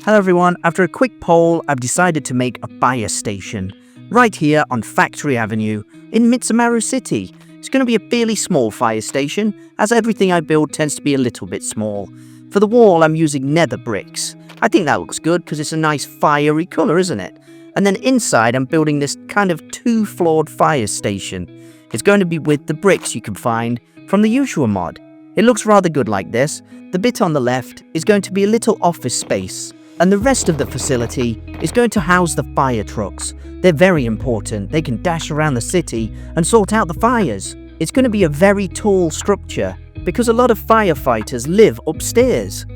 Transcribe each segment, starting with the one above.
Hello everyone, after a quick poll, I've decided to make a fire station right here on Factory Avenue in Mitsumaru City. It's going to be a fairly small fire station, as everything I build tends to be a little bit small. For the wall, I'm using nether bricks. I think that looks good because it's a nice fiery colour, isn't it? And then inside, I'm building this kind of two-floored fire station. It's going to be with the bricks you can find from the Yuushya Mod. It looks rather good like this. The bit on the left is going to be a little office space, and the rest of the facility is going to house the fire trucks. They're very important. They can dash around the city and sort out the fires. It's going to be a very tall structure because a lot of firefighters live upstairs.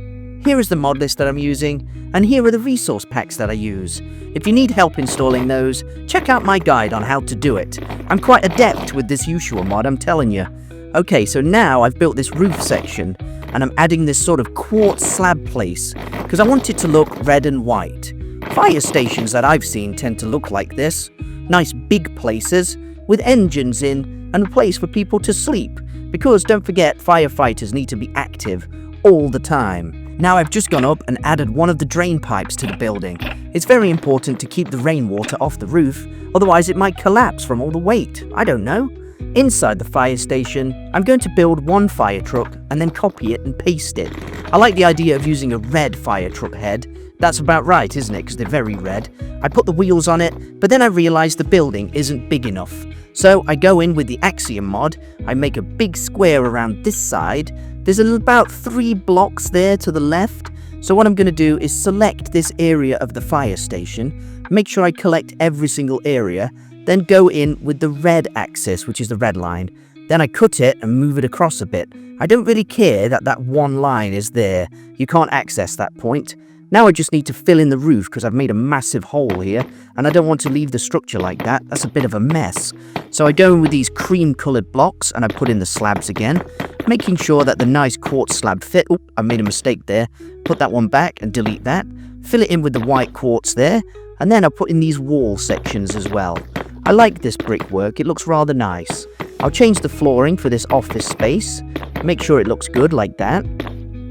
Here is the mod list that I'm using, and here are the resource packs that I use. If you need help installing those, check out my guide on how to do it. I'm quite adept with this Yuushya mod, I'm telling you. Okay, so now I've built this roof section, and I'm adding this sort of quartz slab place because I want it to look red and white. Fire stations that I've seen tend to look like this. Nice big places with engines in and a place for people to sleep, because don't forget, firefighters need to be active all the time. Now I've just gone up and added one of the drain pipes to the building. It's very important to keep the rainwater off the roof, otherwise it might collapse from all the weight. I don't know. Inside the fire station, I'm going to build one fire truck and then copy it and paste it. I like the idea of using a red fire truck head. That's about right, isn't it? Because they're very red. I put the wheels on it, but then I realized the building isn't big enough. So I go in with the Axiom mod. I make a big square around this side. There's about 3 blocks there to the left. So what I'm going to do is select this area of the fire station, make sure I collect every single area, then go in with the red axis, which is the red line. Then I cut it and move it across a bit. I don't really care that that one line is there. You can't access that point. Now I just need to fill in the roof because I've made a massive hole here, and I don't want to leave the structure like that. That's a bit of a mess. So I go in with these cream-coloured blocks and I put in the slabs again, making sure that the nice quartz slab fit. Oop, I made a mistake there. Put that one back and delete that. Fill it in with the white quartz there, and then I'll put in these wall sections as well. I like this brickwork, it looks rather nice. I'll change the flooring for this office space, make sure it looks good like that.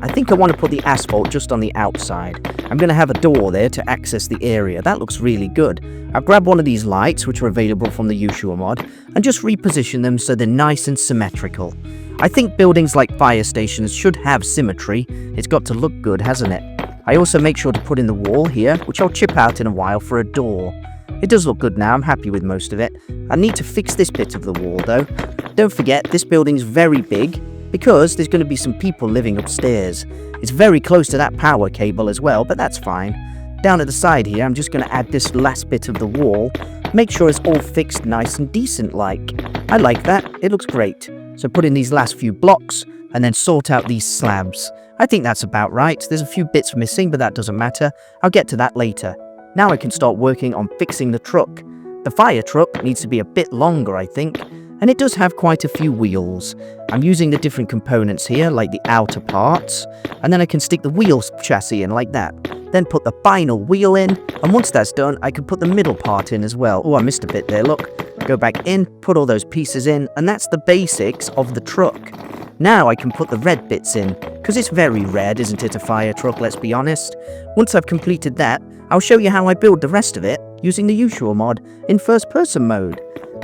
I think I want to put the asphalt just on the outside. I'm going to have a door there to access the area. That looks really good. I've grabbed one of these lights, which are available from the Yuushya mod, and just reposition them so they're nice and symmetrical. I think buildings like fire stations should have symmetry. It's got to look good, hasn't it? I also make sure to put in the wall here, which I'll chip out in a while for a door. It does look good now, I'm happy with most of it. I need to fix this bit of the wall though. Don't forget, this building's very big because there's going to be some people living upstairs. It's very close to that power cable as well, but that's fine. Down at the side here, I'm just going to add this last bit of the wall. Make sure it's all fixed nice and decent like. I like that, it looks great. So put in these last few blocks and then sort out these slabs. I think that's about right. There's a few bits missing, but that doesn't matter. I'll get to that later. Now I can start working on fixing the truck. The fire truck needs to be a bit longer, I think, and it does have quite a few wheels. I'm using the different components here, like the outer parts, and then I can stick the wheel chassis in like that. Then put the final wheel in, and once that's done, I can put the middle part in as well. Oh, I missed a bit there, look. Go back in, put all those pieces in, and that's the basics of the truck. Now I can put the red bits in, because it's very red, isn't it, a fire truck, let's be honest. Once I've completed that, I'll show you how I build the rest of it using the Yuushya mod in first-person mode.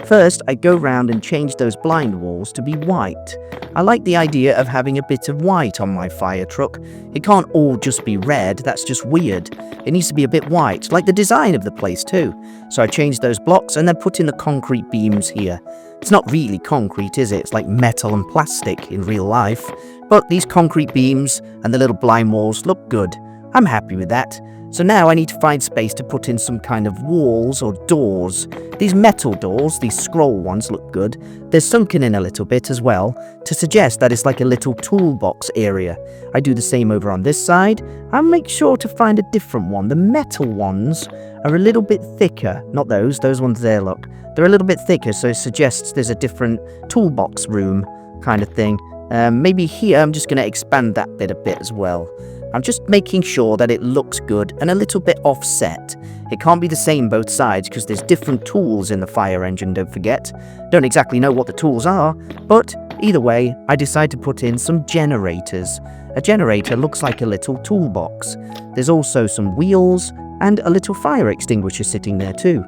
First, I go round and change those blind walls to be white. I like the idea of having a bit of white on my fire truck. It can't all just be red, that's just weird. It needs to be a bit white, like the design of the place too. So I change those blocks and then put in the concrete beams here. It's not really concrete, is it? It's like metal and plastic in real life. But these concrete beams and the little blind walls look good. I'm happy with that. So now I need to find space to put in some kind of walls or doors. These metal doors, these scroll ones, look good. They're sunken in a little bit as well, to suggest that it's like a little toolbox area. I do the same over on this side. I'll make sure to find a different one. The metal ones are a little bit thicker. Not those ones there, look. They're a little bit thicker, so it suggests there's a different toolbox room kind of thing. Maybe here I'm just going to expand that bit a bit as well. I'm just making sure that it looks good and a little bit offset. It can't be the same both sides because there's different tools in the fire engine, don't forget. Don't exactly know what the tools are, but either way, I decide to put in some generators. A generator looks like a little toolbox. There's also some wheels and a little fire extinguisher sitting there too.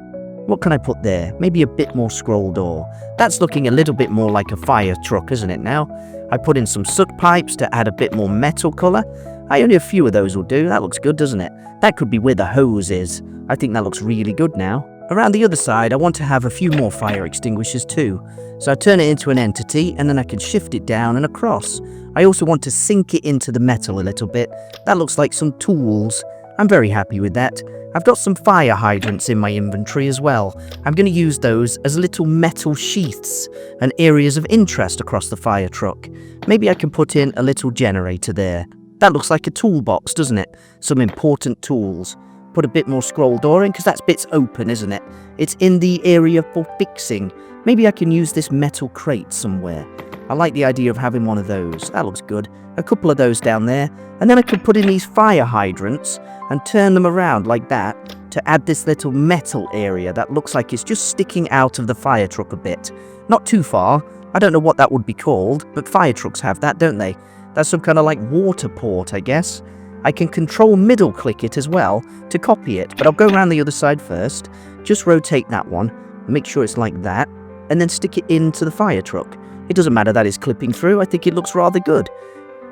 What can I put there? Maybe a bit more scroll door. That's looking a little bit more like a fire truck, isn't it now? I put in some soot pipes to add a bit more metal colour. Only a few of those will do. That looks good, doesn't it? That could be where the hose is. I think that looks really good now. Around the other side, I want to have a few more fire extinguishers too. So I turn it into an entity and then I can shift it down and across. I also want to sink it into the metal a little bit. That looks like some tools. I'm very happy with that. I've got some fire hydrants in my inventory as well. I'm going to use those as little metal sheaths and areas of interest across the fire truck. Maybe I can put in a little generator there. That looks like a toolbox, doesn't it? Some important tools. Put a bit more scroll door in because that bit's open, isn't it? It's in the area for fixing. Maybe I can use this metal crate somewhere. I like the idea of having one of those. That looks good. A couple of those down there. And then I could put in these fire hydrants and turn them around like that to add this little metal area that looks like it's just sticking out of the fire truck a bit. Not too far. I don't know what that would be called, but fire trucks have that, don't they? That's some kind of like water port, I guess. I can control middle click it as well to copy it, but I'll go around the other side first. Just rotate that one, make sure it's like that, and then stick it into the fire truck. It doesn't matter that it's clipping through, I think it looks rather good.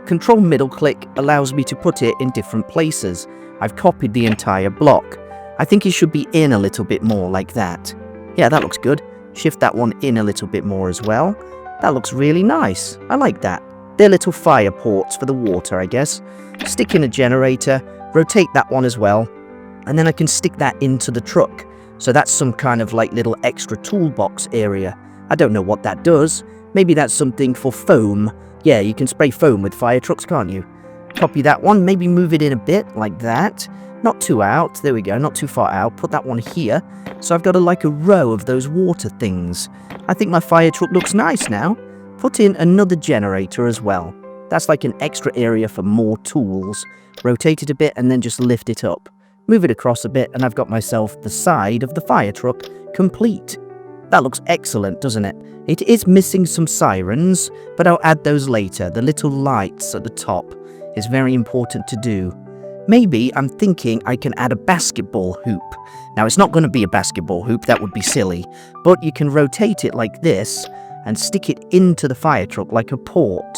Control middle click allows me to put it in different places. I've copied the entire block. I think it should be in a little bit more like that. Yeah, that looks good. Shift that one in a little bit more as well. That looks really nice. I like that. They're little fire ports for the water, I guess. Stick in a generator, rotate that one as well, and then I can stick that into the truck. So that's some kind of like little extra toolbox area. I don't know what that does. Maybe that's something for foam. Yeah, you can spray foam with fire trucks, can't you? Copy that one, maybe move it in a bit, like that. Not too out, there we go, not too far out. Put that one here. So I've got like a row of those water things. I think my fire truck looks nice now. Put in another generator as well. That's like an extra area for more tools. Rotate it a bit and then just lift it up. Move it across a bit and I've got myself the side of the fire truck complete. That looks excellent, doesn't it? It is missing some sirens, but I'll add those later. The little lights at the top is very important to do. Maybe I'm thinking I can add a basketball hoop. Now it's not going to be a basketball hoop, that would be silly, but you can rotate it like this and stick it into the fire truck like a port.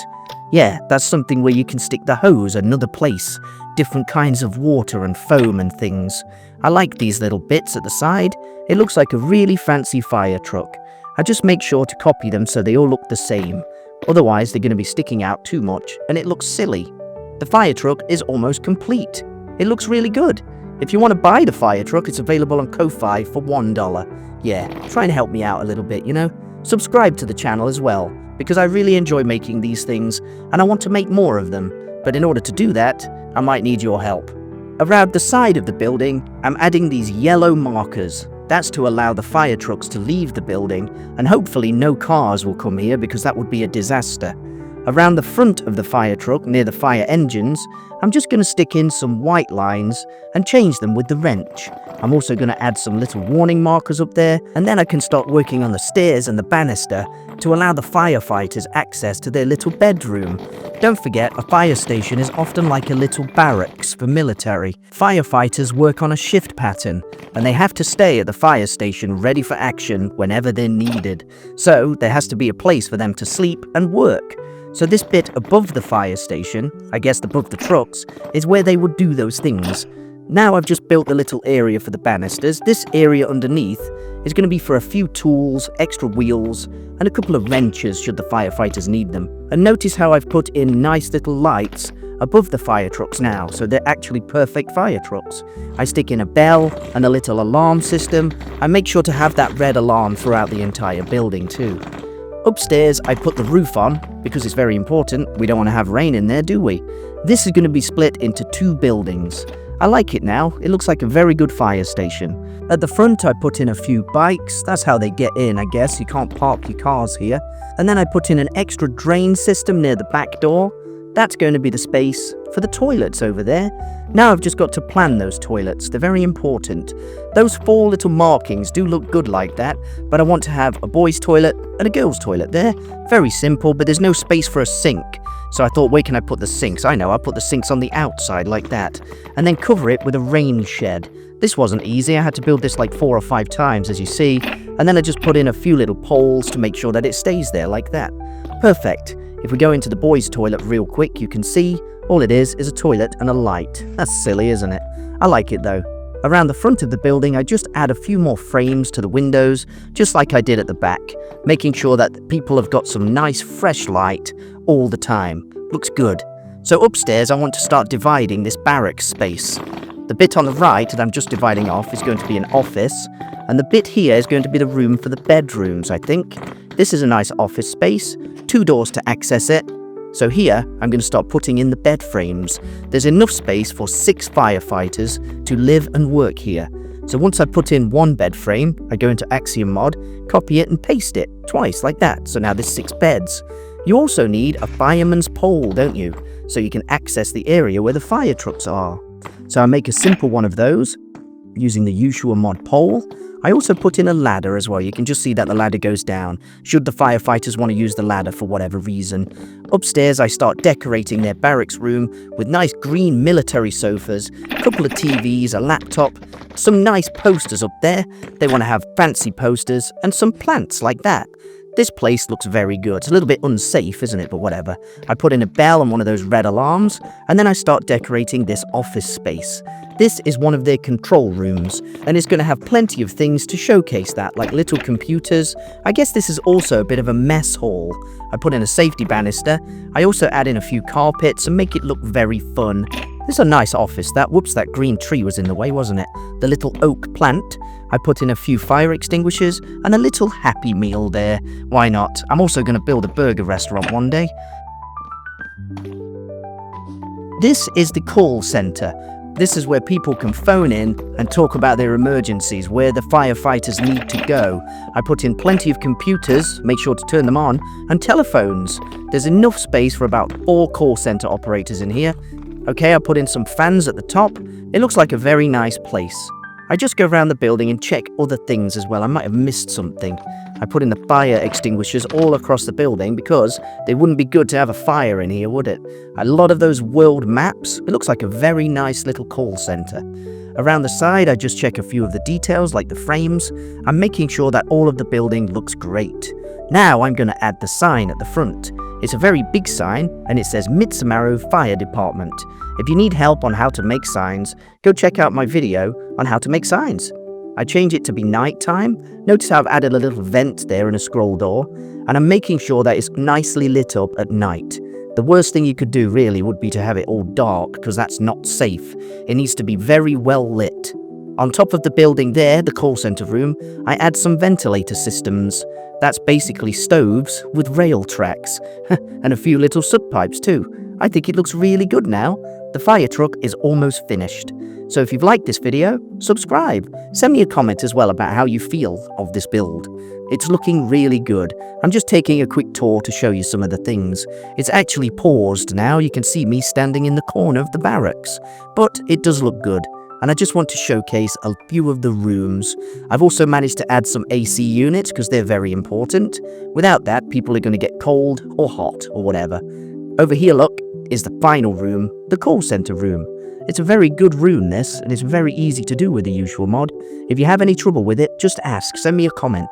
Yeah, that's something where you can stick the hose another place, different kinds of water and foam and things. I like these little bits at the side. It looks like a really fancy fire truck. I just make sure to copy them so they all look the same. Otherwise they're going to be sticking out too much and it looks silly. The fire truck is almost complete. It looks really good. If you want to buy the fire truck, it's available on Ko-Fi for $1. Yeah, try and help me out a little bit, you know? Subscribe to the channel as well, because I really enjoy making these things and I want to make more of them. But in order to do that, I might need your help. Around the side of the building, I'm adding these yellow markers. That's to allow the fire trucks to leave the building, and hopefully no cars will come here because that would be a disaster. Around the front of the fire truck, near the fire engines, I'm just going to stick in some white lines and change them with the wrench. I'm also going to add some little warning markers up there, and then I can start working on the stairs and the banister to allow the firefighters access to their little bedroom. Don't forget, a fire station is often like a little barracks for military. Firefighters work on a shift pattern, and they have to stay at the fire station ready for action whenever they're needed. So there has to be a place for them to sleep and work. So this bit above the fire station, I guess above the trucks, is where they would do those things. Now I've just built a little area for the banisters. This area underneath is going to be for a few tools, extra wheels, and a couple of wrenches should the firefighters need them. And notice how I've put in nice little lights above the fire trucks now, so they're actually perfect fire trucks. I stick in a bell and a little alarm system. I make sure to have that red alarm throughout the entire building too. Upstairs, I put the roof on, because it's very important. We don't want to have rain in there, do we? This is going to be split into 2 buildings. I like it now. It looks like a very good fire station. At the front, I put in a few bikes. That's how they get in, I guess. You can't park your cars here. And then I put in an extra drain system near the back door. That's going to be the space for the toilets over there. Now I've just got to plan those toilets. They're very important. Those 4 little markings do look good like that, but I want to have a boys' toilet and a girls' toilet there. Very simple, but there's no space for a sink. So I thought, where can I put the sinks? I know, I'll put the sinks on the outside like that, and then cover it with a rain shed. This wasn't easy. I had to build this like 4 or 5 times, as you see, and then I just put in a few little poles to make sure that it stays there like that. Perfect. If we go into the boys' toilet real quick, you can see all it is a toilet and a light. That's silly, isn't it? I like it though. Around the front of the building, I just add a few more frames to the windows, just like I did at the back, making sure that people have got some nice fresh light all the time. Looks good. So upstairs, I want to start dividing this barracks space. The bit on the right that I'm just dividing off is going to be an office, and the bit here is going to be the room for the bedrooms, I think. This is a nice office space, 2 doors to access it. So here, I'm going to start putting in the bed frames. There's enough space for 6 firefighters to live and work here. So once I put in 1 bed frame, I go into Yuushya Mod, copy it and paste it twice like that. So now there's 6 beds. You also need a fireman's pole, don't you? So you can access the area where the fire trucks are. So I make a simple one of those using the Yuushya Mod pole. I also put in a ladder as well. You can just see that the ladder goes down, should the firefighters want to use the ladder for whatever reason. Upstairs, I start decorating their barracks room with nice green military sofas, a couple of TVs, a laptop, some nice posters up there. They want to have fancy posters, and some plants like that. This place looks very good. It's a little bit unsafe, isn't it? But whatever. I put in a bell and one of those red alarms, and then I start decorating this office space. This is one of their control rooms, and it's going to have plenty of things to showcase that, like little computers. I guess this is also a bit of a mess hall. I put in a safety banister. I also add in a few carpets and make it look very fun. This is a nice office. Whoops, that green tree was in the way, wasn't it? The little oak plant. I put in a few fire extinguishers and a little Happy Meal there. Why not? I'm also going to build a burger restaurant one day. This is the call center. This is where people can phone in and talk about their emergencies, where the firefighters need to go. I put in plenty of computers, make sure to turn them on, and telephones. There's enough space for about 4 call center operators in here. Okay, I put in some fans at the top. It looks like a very nice place. I just go around the building and check other things as well. I might have missed something. I put in the fire extinguishers all across the building because they wouldn't be good to have a fire in here, would it? A lot of those world maps. It looks like a very nice little call center. Around the side, I just check a few of the details like the frames. I'm making sure that all of the building looks great. Now I'm going to add the sign at the front. It's a very big sign and it says Mitsumaru Fire Department. If you need help on how to make signs, go check out my video on how to make signs. I change it to be nighttime. Notice how I've added a little vent there and a scroll door, and I'm making sure that it's nicely lit up at night. The worst thing you could do really would be to have it all dark, because that's not safe. It needs to be very well lit. On top of the building there, the call center room, I add some ventilator systems. That's basically stoves with rail tracks, and a few little soot pipes too. I think it looks really good now. The fire truck is almost finished. So if you've liked this video, subscribe. Send me a comment as well about how you feel of this build. It's looking really good. I'm just taking a quick tour to show you some of the things. It's actually paused now. You can see me standing in the corner of the barracks. But it does look good. And I just want to showcase a few of the rooms. I've also managed to add some AC units because they're very important. Without that, people are going to get cold or hot or whatever. Over here, look, is the final room, the call center room. It's a very good room, this, and it's very easy to do with the Yuushya Mod. If you have any trouble with it, just ask, send me a comment,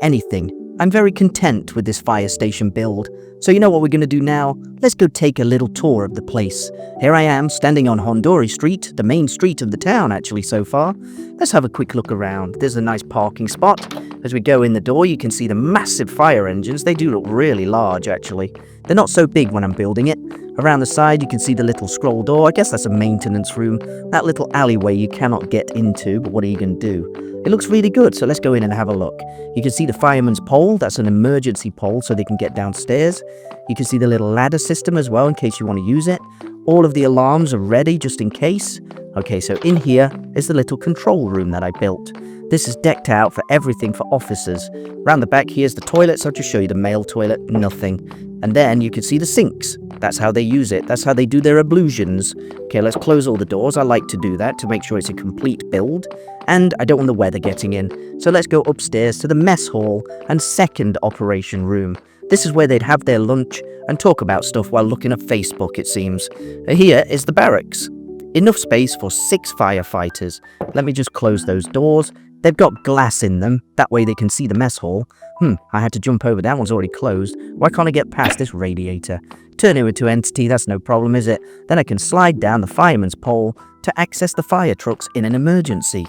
anything. I'm very content with this fire station build. So you know what we're going to do now? Let's go take a little tour of the place. Here I am, standing on Hondori Street, the main street of the town actually so far. Let's have a quick look around. There's a nice parking spot. As we go in the door, you can see the massive fire engines. They do look really large actually. They're not so big when I'm building it. Around the side, you can see the little scroll door. I guess that's a maintenance room. That little alleyway you cannot get into, but what are you going to do? It looks really good, so let's go in and have a look. You can see the fireman's pole. That's an emergency pole so they can get downstairs. You can see the little ladder system as well in case you want to use it. All of the alarms are ready just in case. Okay, so in here is the little control room that I built. This is decked out for everything for officers. Around the back here's the toilets. I'll just show you the male toilet, nothing. And then you can see the sinks. That's how they use it. That's how they do their ablutions. Okay, let's close all the doors. I like to do that to make sure it's a complete build. And I don't want the weather getting in. So let's go upstairs to the mess hall and second operation room. This is where they'd have their lunch and talk about stuff while looking at Facebook, it seems. Here is the barracks. Enough space for 6 firefighters. Let me just close those doors. They've got glass in them. That way they can see the mess hall. I had to jump over. That one's already closed. Why can't I get past this radiator? Turn it into entity. That's no problem, is it? Then I can slide down the fireman's pole to access the fire trucks in an emergency.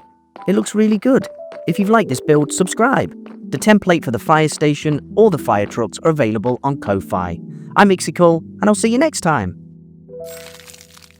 It looks really good. If you've liked this build, subscribe. The template for the fire station or the fire trucks are available on Ko-Fi. I'm Ixical, and I'll see you next time.